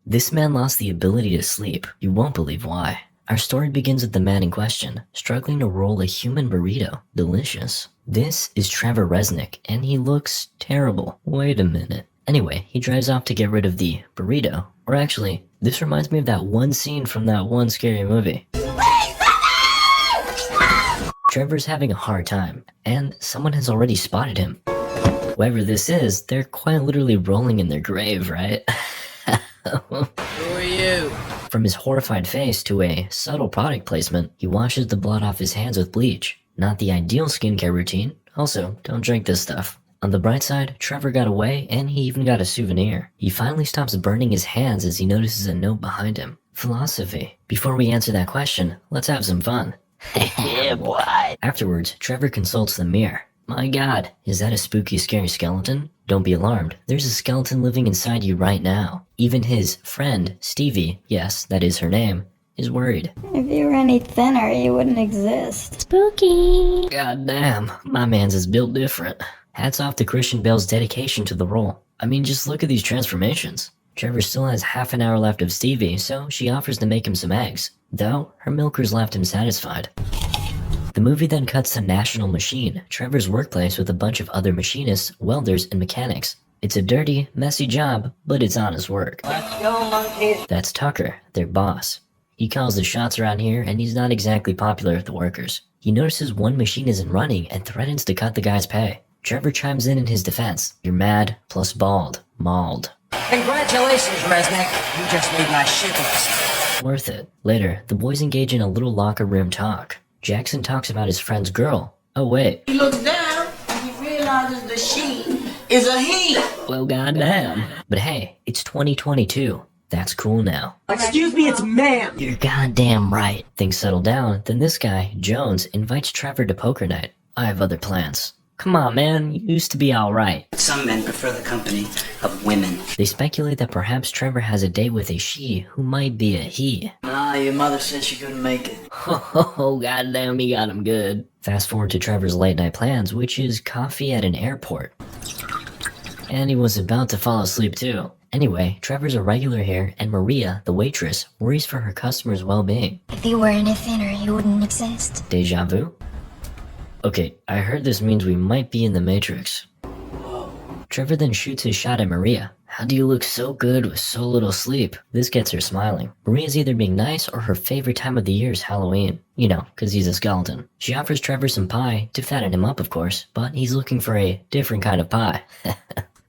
This man lost the ability to sleep. You won't believe why. Our story begins with the man in question, struggling to roll a human burrito. Delicious. This is Trevor Resnick, and he looks terrible. Wait a minute. Anyway, he drives off to get rid of the burrito. Or actually, this reminds me of that one scene from that one scary movie. Trevor's having a hard time, and someone has already spotted him. Whoever this is, they're quite literally rolling in their grave, right? Who are you? From his horrified face to a subtle product placement, he washes the blood off his hands with bleach. Not the ideal skincare routine. Also, don't drink this stuff. On the bright side, Trevor got away and he even got a souvenir. He finally stops burning his hands as he notices a note behind him. Philosophy. Before we answer that question, let's have some fun. Yeah, boy. Afterwards, Trevor consults the mirror. My god, is that a spooky, scary skeleton? Don't be alarmed, there's a skeleton living inside you right now. Even his friend, Stevie, yes, that is her name, is worried. If you were any thinner, you wouldn't exist. Spooky. God damn, my man's is built different. Hats off to Christian Bale's dedication to the role. I mean, just look at these transformations. Trevor still has half an hour left of Stevie, so she offers to make him some eggs. Though, her milkers left him satisfied. The movie then cuts to National Machine, Trevor's workplace with a bunch of other machinists, welders, and mechanics. It's a dirty, messy job, but it's honest work. Let's go, monkeys. That's Tucker, their boss. He calls the shots around here, and he's not exactly popular with the workers. He notices one machine isn't running and threatens to cut the guy's pay. Trevor chimes in his defense. You're mad, plus bald, mauled. Congratulations, Resnick. You just made my shift list. Worth it. Later, the boys engage in a little locker room talk. Jackson talks about his friend's girl. Oh wait. He looks down and he realizes the she is a he. Well, goddamn. But hey, it's 2022. That's cool now. Excuse me, it's ma'am. You're goddamn right. Things settle down, then this guy, Jones, invites Trevor to poker night. I have other plans. Come on, man, you used to be alright. Some men prefer the company of women. They speculate that perhaps Trevor has a date with a she who might be a he. Nah, your mother said she couldn't make it. Oh, goddamn, he got him good. Fast forward to Trevor's late night plans, which is coffee at an airport. And he was about to fall asleep too. Anyway, Trevor's a regular here, and Maria, the waitress, worries for her customers' well-being. If you were any thinner, you wouldn't exist. Deja vu? Okay, I heard this means we might be in the Matrix. Trevor then shoots his shot at Maria. How do you look so good with so little sleep? This gets her smiling. Maria's either being nice or her favorite time of the year is Halloween. You know, cause he's a skeleton. She offers Trevor some pie, to fatten him up of course, but he's looking for a different kind of pie.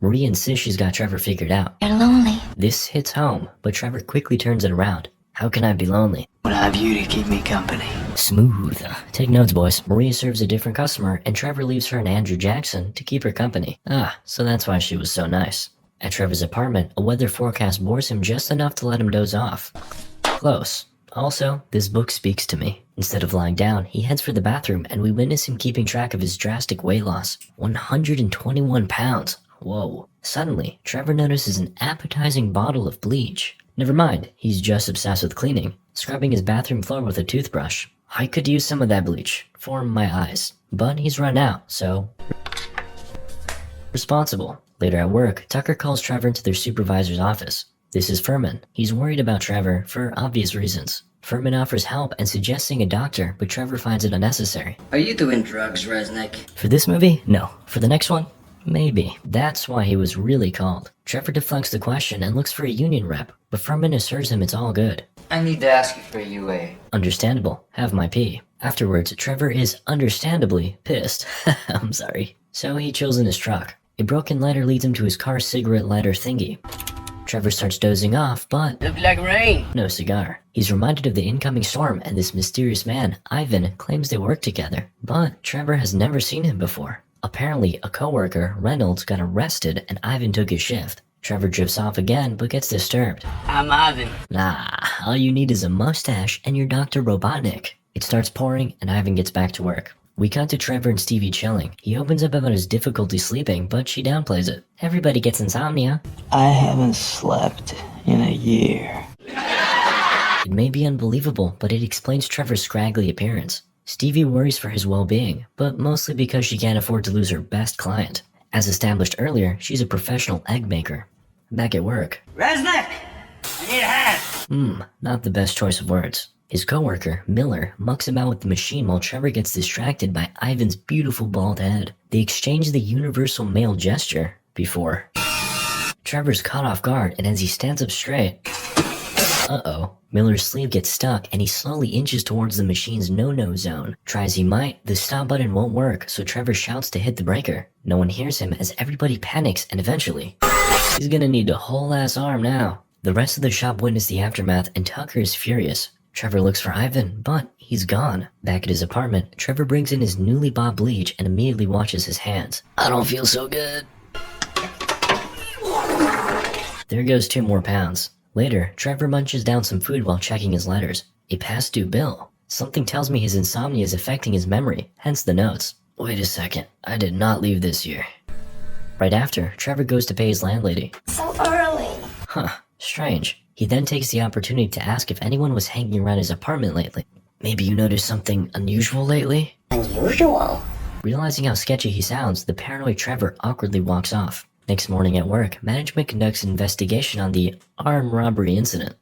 Maria insists she's got Trevor figured out. You're lonely. This hits home, but Trevor quickly turns it around. How can I be lonely? When I have you to keep me company. Smooth. Take notes, boys. Maria serves a different customer, and Trevor leaves her and Andrew Jackson to keep her company. Ah, so that's why she was so nice. At Trevor's apartment, a weather forecast bores him just enough to let him doze off. Close. Also, this book speaks to me. Instead of lying down, he heads for the bathroom, and we witness him keeping track of his drastic weight loss. 121 pounds. Whoa. Suddenly, Trevor notices an appetizing bottle of bleach. Never mind, he's just obsessed with cleaning, scrubbing his bathroom floor with a toothbrush. I could use some of that bleach for my eyes, but he's run out, so responsible. Later at work, Tucker calls Trevor into their supervisor's office. This is Furman. He's worried about Trevor for obvious reasons. Furman offers help and suggests seeing a doctor, but Trevor finds it unnecessary. Are you doing drugs, Resnick? For this movie? No. For the next one? Maybe. That's why he was really called. Trevor deflects the question and looks for a union rep, but Furman assures him it's all good. I need to ask you for a UA. Understandable. Have my pee. Afterwards, Trevor is understandably pissed. I'm sorry. So he chills in his truck. A broken lighter leads him to his car's cigarette lighter thingy. Trevor starts dozing off, but Look like rain. no cigar. He's reminded of the incoming storm, and this mysterious man, Ivan, claims they work together. But Trevor has never seen him before. Apparently, a coworker, Reynolds, got arrested and Ivan took his shift. Trevor drifts off again, but gets disturbed. I'm Ivan. Nah, all you need is a mustache and you're Dr. Robotnik. It starts pouring, and Ivan gets back to work. We cut to Trevor and Stevie chilling. He opens up about his difficulty sleeping, but she downplays it. Everybody gets insomnia. I haven't slept in a year. It may be unbelievable, but it explains Trevor's scraggly appearance. Stevie worries for his well-being, but mostly because she can't afford to lose her best client. As established earlier, she's a professional egg maker. Back at work, Resnick! I Not the best choice of words. His coworker, Miller, mucks about with the machine while Trevor gets distracted by Ivan's beautiful bald head. They exchange the universal male gesture before. Trevor's caught off guard, and as he stands up straight, Miller's sleeve gets stuck and he slowly inches towards the machine's no-no zone. Try as he might, the stop button won't work, so Trevor shouts to hit the breaker. No one hears him as everybody panics, and eventually, he's gonna need a whole ass arm now. The rest of the shop witness the aftermath, and Tucker is furious. Trevor looks for Ivan, but he's gone. Back at his apartment, Trevor brings in his newly bought bleach and immediately washes his hands. I don't feel so good. There goes 2 more pounds. Later, Trevor munches down some food while checking his letters. A past due bill. Something tells me his insomnia is affecting his memory, hence the notes. Wait a second, I did not leave this year. Right after, Trevor goes to pay his landlady. So early. Strange. He then takes the opportunity to ask if anyone was hanging around his apartment lately. Maybe you noticed something unusual lately? Unusual. Realizing how sketchy he sounds, the paranoid Trevor awkwardly walks off. Next morning at work, management conducts an investigation on the armed robbery incident.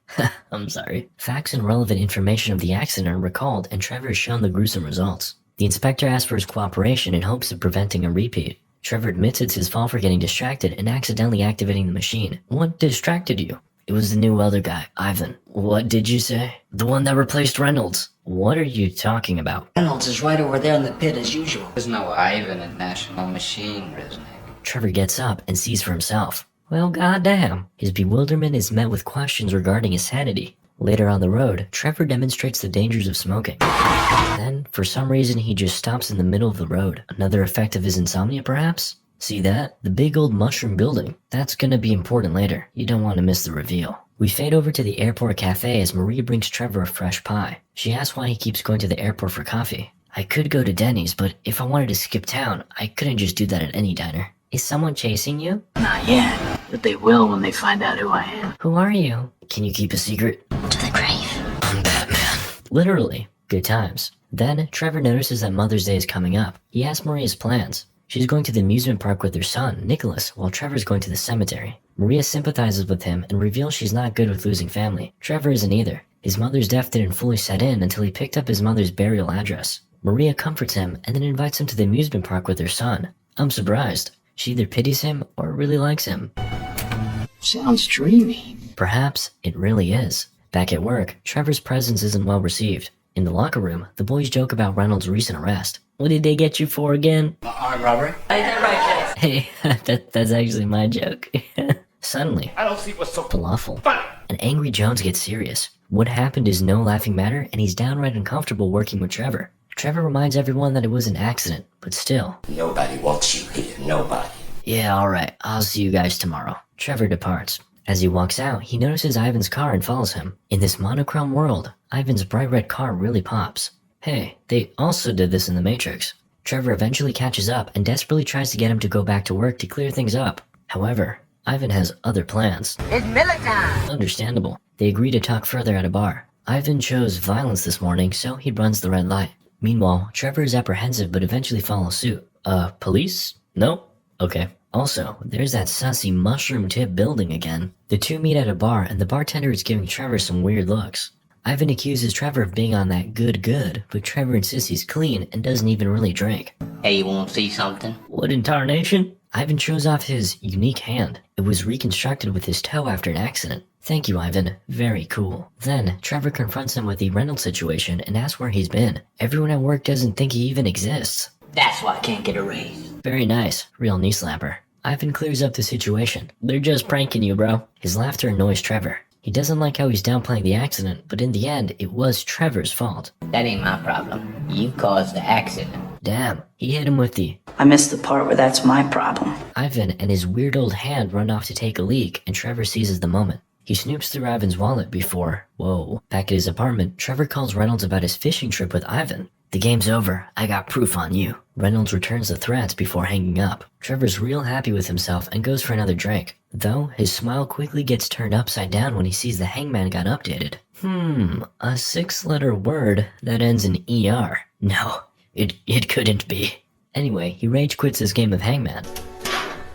I'm sorry. Facts and relevant information of the accident are recalled, and Trevor is shown the gruesome results. The inspector asks for his cooperation in hopes of preventing a repeat. Trevor admits it's his fault for getting distracted and accidentally activating the machine. What distracted you? It was the new welder guy, Ivan. What did you say? The one that replaced Reynolds. What are you talking about? Reynolds is right over there in the pit as usual. There's no Ivan at National Machine, Resnick. Trevor gets up and sees for himself. Well, goddamn. His bewilderment is met with questions regarding his sanity. Later on the road, Trevor demonstrates the dangers of smoking. Then, for some reason, he just stops in the middle of the road. Another effect of his insomnia, perhaps? See that? The big old mushroom building. That's gonna be important later. You don't want to miss the reveal. We fade over to the airport cafe as Maria brings Trevor a fresh pie. She asks why he keeps going to the airport for coffee. I could go to Denny's, but if I wanted to skip town, I couldn't just do that at any diner. Is someone chasing you? Not yet, but they will when they find out who I am. Who are you? Can you keep a secret? To the grave. I'm Batman. Literally. Good times. Then, Trevor notices that Mother's Day is coming up. He asks Maria's plans. She's going to the amusement park with her son, Nicholas, while Trevor's going to the cemetery. Maria sympathizes with him and reveals she's not good with losing family. Trevor isn't either. His mother's death didn't fully set in until he picked up his mother's burial address. Maria comforts him and then invites him to the amusement park with her son. I'm surprised. She either pities him or really likes him. Sounds dreamy. Perhaps it really is. Back at work, Trevor's presence isn't well received. In the locker room, the boys joke about Reynolds' recent arrest. What did they get you for again? Armed robbery? Hey, that's actually my joke. Suddenly, I don't see what's so falafel. funny. An angry Jones gets serious. What happened is no laughing matter, and he's downright uncomfortable working with Trevor. Trevor reminds everyone that it was an accident, but still. Nobody wants you here. Nobody. Yeah, alright, I'll see you guys tomorrow. Trevor departs. As he walks out, he notices Ivan's car and follows him. In this monochrome world, Ivan's bright red car really pops. Hey, they also did this in The Matrix. Trevor eventually catches up and desperately tries to get him to go back to work to clear things up. However, Ivan has other plans. It's Miller time. Understandable. They agree to talk further at a bar. Ivan chose violence this morning, so he runs the red light. Meanwhile, Trevor is apprehensive but eventually follows suit. Police? No? Okay. Also, there's that sussy mushroom tip building again. The two meet at a bar and the bartender is giving Trevor some weird looks. Ivan accuses Trevor of being on that good, but Trevor insists he's clean and doesn't even really drink. Hey, you wanna see something? What in tarnation? Ivan shows off his unique hand. It was reconstructed with his toe after an accident. Thank you, Ivan. Very cool. Then, Trevor confronts him with the Reynolds situation and asks where he's been. Everyone at work doesn't think he even exists. That's why I can't get a raise. Very nice. Real knee slapper. Ivan clears up the situation. They're just pranking you, bro. His laughter annoys Trevor. He doesn't like how he's downplaying the accident, but in the end, it was Trevor's fault. That ain't my problem. You caused the accident. Damn, he hit him with the... I missed the part where that's my problem. Ivan and his weird old hand run off to take a leak, and Trevor seizes the moment. He snoops through Ivan's wallet before... Whoa. Back at his apartment, Trevor calls Reynolds about his fishing trip with Ivan. The game's over. I got proof on you. Reynolds returns the threats before hanging up. Trevor's real happy with himself and goes for another drink. Though, his smile quickly gets turned upside down when he sees the hangman got updated. A 6-letter word that ends in ER. No, it couldn't be. Anyway, he rage quits his game of hangman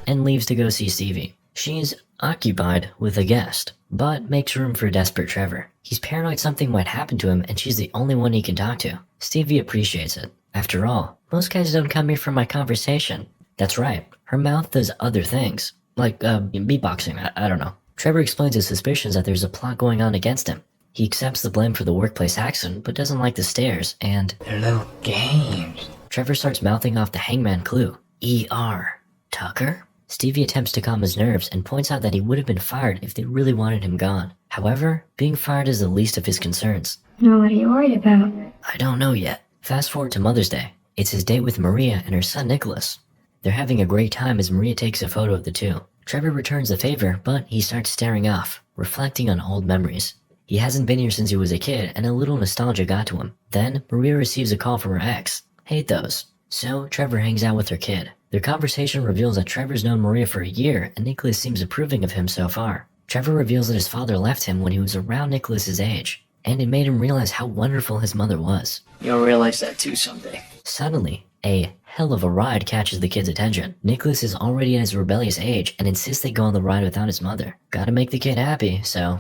and leaves to go see Stevie. She's occupied with a guest, but makes room for desperate Trevor. He's paranoid something might happen to him and she's the only one he can talk to. Stevie appreciates it. After all, most guys don't come here for my conversation. That's right, her mouth does other things. Like, beatboxing, I don't know. Trevor explains his suspicions that there's a plot going on against him. He accepts the blame for the workplace accident, but doesn't like the stares, and They're little games. Trevor starts mouthing off the hangman clue. E.R. Tucker? Stevie attempts to calm his nerves and points out that he would have been fired if they really wanted him gone. However, being fired is the least of his concerns. Now what are you worried about? I don't know yet. Fast forward to Mother's Day. It's his date with Maria and her son Nicholas. They're having a great time as Maria takes a photo of the two. Trevor returns the favor, but he starts staring off, reflecting on old memories. He hasn't been here since he was a kid, and a little nostalgia got to him. Then, Maria receives a call from her ex. Hate those. So, Trevor hangs out with her kid. Their conversation reveals that Trevor's known Maria for a year, and Nicholas seems approving of him so far. Trevor reveals that his father left him when he was around Nicholas's age, and it made him realize how wonderful his mother was. You'll realize that too someday. Suddenly, a hell of a ride catches the kid's attention. Nicholas is already at his rebellious age and insists they go on the ride without his mother. Gotta make the kid happy, so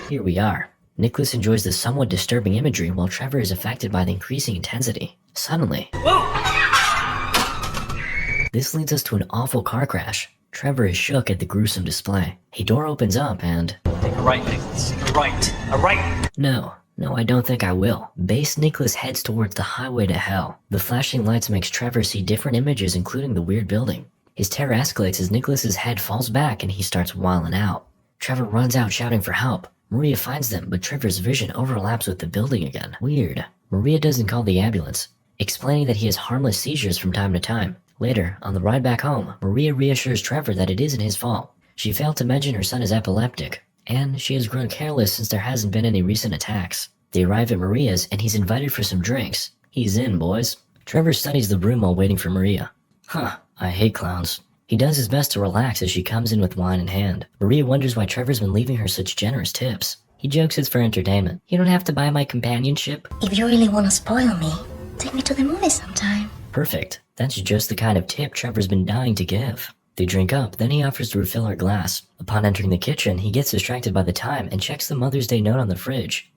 here we are. Nicholas enjoys the somewhat disturbing imagery while Trevor is affected by the increasing intensity. Suddenly, this leads us to an awful car crash. Trevor is shook at the gruesome display. A door opens up and Take a right, Nicholas. A right. A right. No, I don't think I will. Base Nicholas heads towards the highway to hell. The flashing lights makes Trevor see different images, including the weird building. His terror escalates as Nicholas's head falls back and he starts wilding out. Trevor runs out shouting for help. Maria finds them, but Trevor's vision overlaps with the building again. Weird. Maria doesn't call the ambulance, explaining that he has harmless seizures from time to time. Later, on the ride back home, Maria reassures Trevor that it isn't his fault. She failed to mention her son is epileptic, and she has grown careless since there hasn't been any recent attacks. They arrive at Maria's and he's invited for some drinks. He's in, boys. Trevor studies the room while waiting for Maria. I hate clowns. He does his best to relax as she comes in with wine in hand. Maria wonders why Trevor's been leaving her such generous tips. He jokes it's for entertainment. You don't have to buy my companionship. If you really want to spoil me, take me to the movies sometime. Perfect. That's just the kind of tip Trevor's been dying to give. They drink up, then he offers to refill her glass. Upon entering the kitchen, he gets distracted by the time and checks the Mother's Day note on the fridge.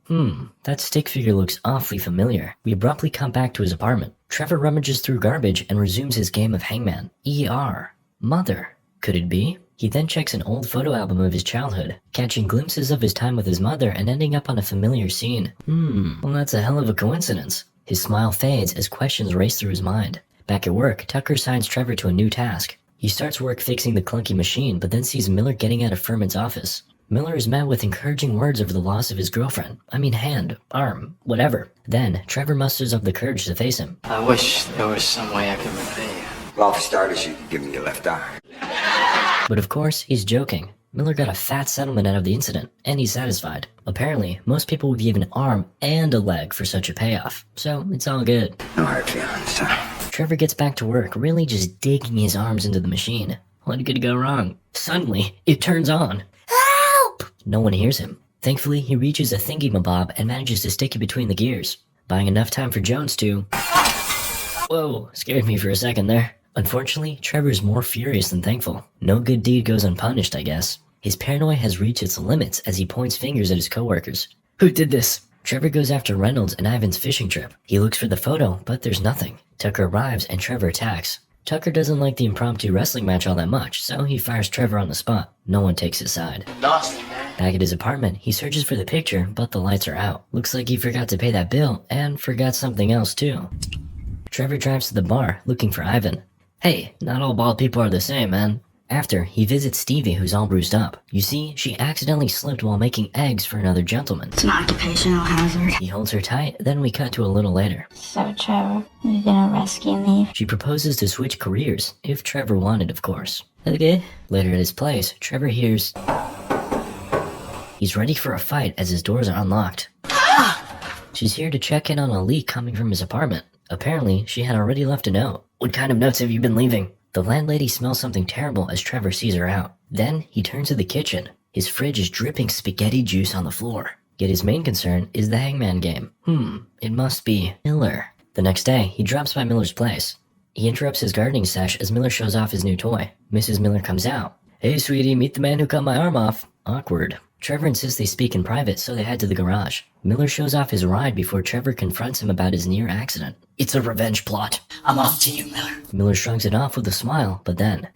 That stick figure looks awfully familiar. We abruptly come back to his apartment. Trevor rummages through garbage and resumes his game of hangman. E.R. Mother. Could it be? He then checks an old photo album of his childhood, catching glimpses of his time with his mother and ending up on a familiar scene. Well, that's a hell of a coincidence. His smile fades as questions race through his mind. Back at work, Tucker assigns Trevor to a new task. He starts work fixing the clunky machine, but then sees Miller getting out of Furman's office. Miller is met with encouraging words over the loss of his girlfriend. Hand, arm, whatever. Then, Trevor musters up the courage to face him. I wish there was some way I could repay you. Well, for starters, you can give me your left arm. But of course, he's joking. Miller got a fat settlement out of the incident, and he's satisfied. Apparently, most people would give an arm and a leg for such a payoff, so it's all good. No hard feelings, huh? Trevor gets back to work, really just digging his arms into the machine. What could go wrong? Suddenly, it turns on. Help! No one hears him. Thankfully, he reaches a thingy-mabob and manages to stick it between the gears, buying enough time for Jones to... Whoa, scared me for a second there. Unfortunately, Trevor is more furious than thankful. No good deed goes unpunished, I guess. His paranoia has reached its limits as he points fingers at his coworkers. Who did this? Trevor goes after Reynolds and Ivan's fishing trip. He looks for the photo, but there's nothing. Tucker arrives and Trevor attacks. Tucker doesn't like the impromptu wrestling match all that much, so he fires Trevor on the spot. No one takes his side. Lost it, man. Back at his apartment, he searches for the picture, but the lights are out. Looks like he forgot to pay that bill, and forgot something else too. Trevor drives to the bar, looking for Ivan. Hey, not all bald people are the same, man. After, he visits Stevie, who's all bruised up. You see, she accidentally slipped while making eggs for another gentleman. It's an occupational hazard. He holds her tight, then we cut to a little later. So, Trevor, you gonna rescue me? She proposes to switch careers, if Trevor wanted, of course. Okay. Later at his place, Trevor hears... He's ready for a fight as his doors are unlocked. She's here to check in on a leak coming from his apartment. Apparently, she had already left a note. What kind of notes have you been leaving? The landlady smells something terrible as Trevor sees her out. Then, he turns to the kitchen. His fridge is dripping spaghetti juice on the floor. Yet his main concern is the hangman game. It must be Miller. The next day, he drops by Miller's place. He interrupts his gardening sesh as Miller shows off his new toy. Mrs. Miller comes out. Hey sweetie, meet the man who cut my arm off. Awkward. Trevor insists they speak in private, so they head to the garage. Miller shows off his ride before Trevor confronts him about his near accident. It's a revenge plot. I'm off to you, Miller. Miller shrugs it off with a smile, but then...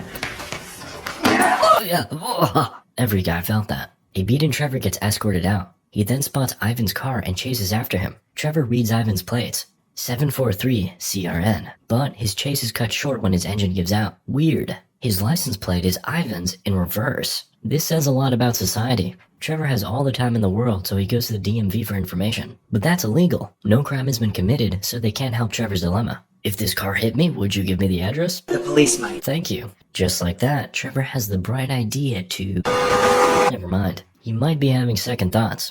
Every guy felt that. A beaten Trevor gets escorted out. He then spots Ivan's car and chases after him. Trevor reads Ivan's plates. 743 CRN. But his chase is cut short when his engine gives out. Weird. His license plate is Ivan's in reverse. This says a lot about society. Trevor has all the time in the world, so he goes to the DMV for information. But that's illegal. No crime has been committed, so they can't help Trevor's dilemma. If this car hit me, would you give me the address? The police might. Thank you. Just like that, Trevor has the bright idea to... Never mind. He might be having second thoughts.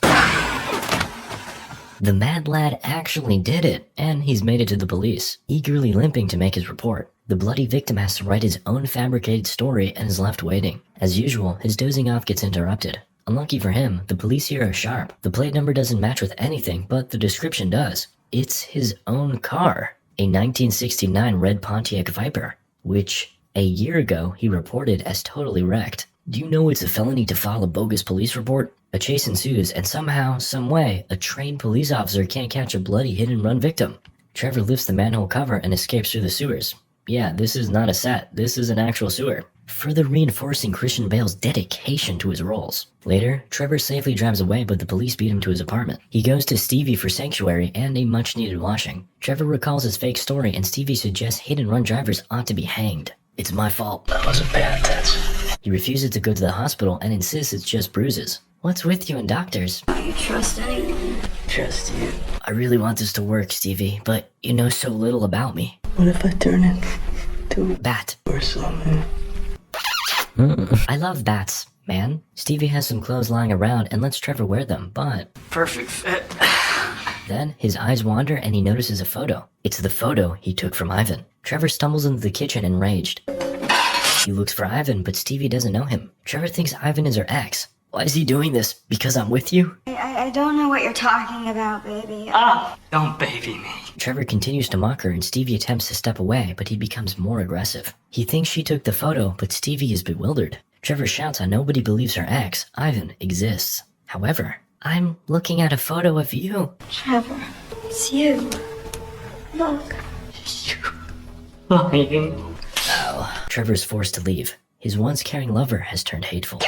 The mad lad actually did it, and he's made it to the police, eagerly limping to make his report. The bloody victim has to write his own fabricated story and is left waiting. As usual, his dozing off gets interrupted. Unlucky for him, the police here are sharp. The plate number doesn't match with anything, but the description does. It's his own car, a 1969 red Pontiac Viper, which a year ago he reported as totally wrecked. Do you know it's a felony to file a bogus police report? A chase ensues, and somehow, someway, a trained police officer can't catch a bloody hit-and-run victim. Trevor lifts the manhole cover and escapes through the sewers. Yeah, this is not a set, this is an actual sewer. Further reinforcing Christian Bale's dedication to his roles. Later, Trevor safely drives away, but the police beat him to his apartment. He goes to Stevie for sanctuary and a much-needed washing. Trevor recalls his fake story, and Stevie suggests hit-and-run drivers ought to be hanged. It's my fault. That was a bad test. He refuses to go to the hospital and insists it's just bruises. What's with you and doctors? Do you trust anyone? Trust you. I really want this to work, Stevie, but you know so little about me. What if I turn it to Bat. or something? I love bats, man. Stevie has some clothes lying around and lets Trevor wear them, but... Perfect fit. Then his eyes wander and he notices a photo. It's the photo he took from Ivan. Trevor stumbles into the kitchen enraged. He looks for Ivan, but Stevie doesn't know him. Trevor thinks Ivan is her ex. Why is he doing this? Because I'm with you? I don't know what you're talking about, baby. Don't baby me. Trevor continues to mock her and Stevie attempts to step away, but he becomes more aggressive. He thinks she took the photo, but Stevie is bewildered. Trevor shouts how nobody believes her ex, Ivan, exists. However, I'm looking at a photo of you. Trevor, it's you. Look. Trevor's forced to leave. His once caring lover has turned hateful.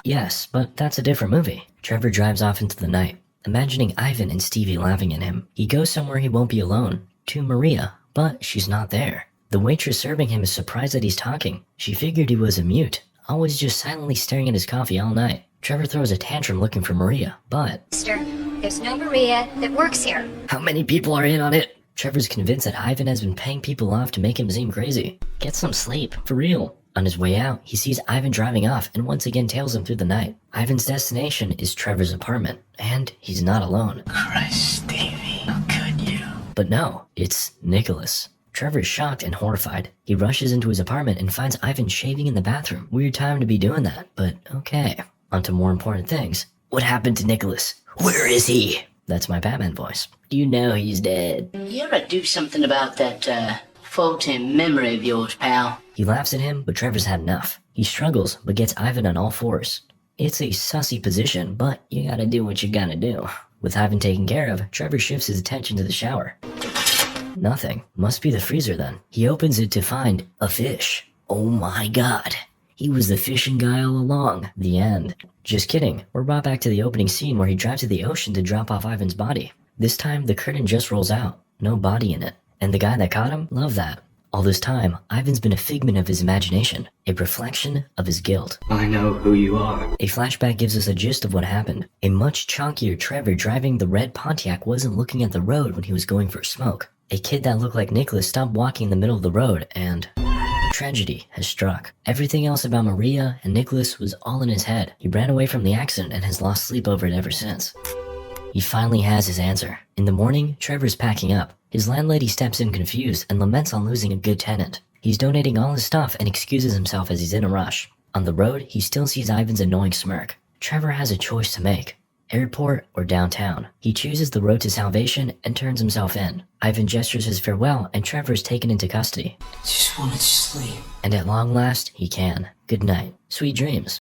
Yes, but that's a different movie. Trevor drives off into the night, imagining Ivan and Stevie laughing at him. He goes somewhere he won't be alone, to Maria, but she's not there. The waitress serving him is surprised that he's talking. She figured he was a mute, always just silently staring at his coffee all night. Trevor throws a tantrum looking for Maria, but... Mister, there's no Maria that works here. How many people are in on it? Trevor's convinced that Ivan has been paying people off to make him seem crazy. Get some sleep, for real. On his way out, he sees Ivan driving off and once again tails him through the night. Ivan's destination is Trevor's apartment, and he's not alone. Christ, Stevie, how could you? But no, it's Nicholas. Trevor is shocked and horrified. He rushes into his apartment and finds Ivan shaving in the bathroom. Weird time to be doing that, but okay. On to more important things. What happened to Nicholas? Where is he? That's my Batman voice. You know he's dead. You ever do something about that, faulty memory of yours, pal? He laughs at him, but Trevor's had enough. He struggles, but gets Ivan on all fours. It's a sussy position, but you gotta do what you gotta do. With Ivan taken care of, Trevor shifts his attention to the shower. Nothing. Must be the freezer then. He opens it to find a fish. Oh my god. He was the fishing guy all along. The end. Just kidding. We're brought back to the opening scene where he drives to the ocean to drop off Ivan's body. This time, the curtain just rolls out. No body in it. And the guy that caught him? Love that. All this time, Ivan's been a figment of his imagination, a reflection of his guilt. I know who you are. A flashback gives us a gist of what happened. A much chunkier Trevor driving the red Pontiac wasn't looking at the road when he was going for a smoke. A kid that looked like Nicholas stopped walking in the middle of the road, and... tragedy has struck. Everything else about Maria and Nicholas was all in his head. He ran away from the accident and has lost sleep over it ever since. He finally has his answer. In the morning, Trevor's packing up. His landlady steps in confused and laments on losing a good tenant. He's donating all his stuff and excuses himself as he's in a rush. On the road, he still sees Ivan's annoying smirk. Trevor has a choice to make. airport, or downtown. He chooses the road to salvation and turns himself in. Ivan gestures his farewell and Trevor is taken into custody. Just wanted to sleep. And at long last, he can. Good night. Sweet dreams.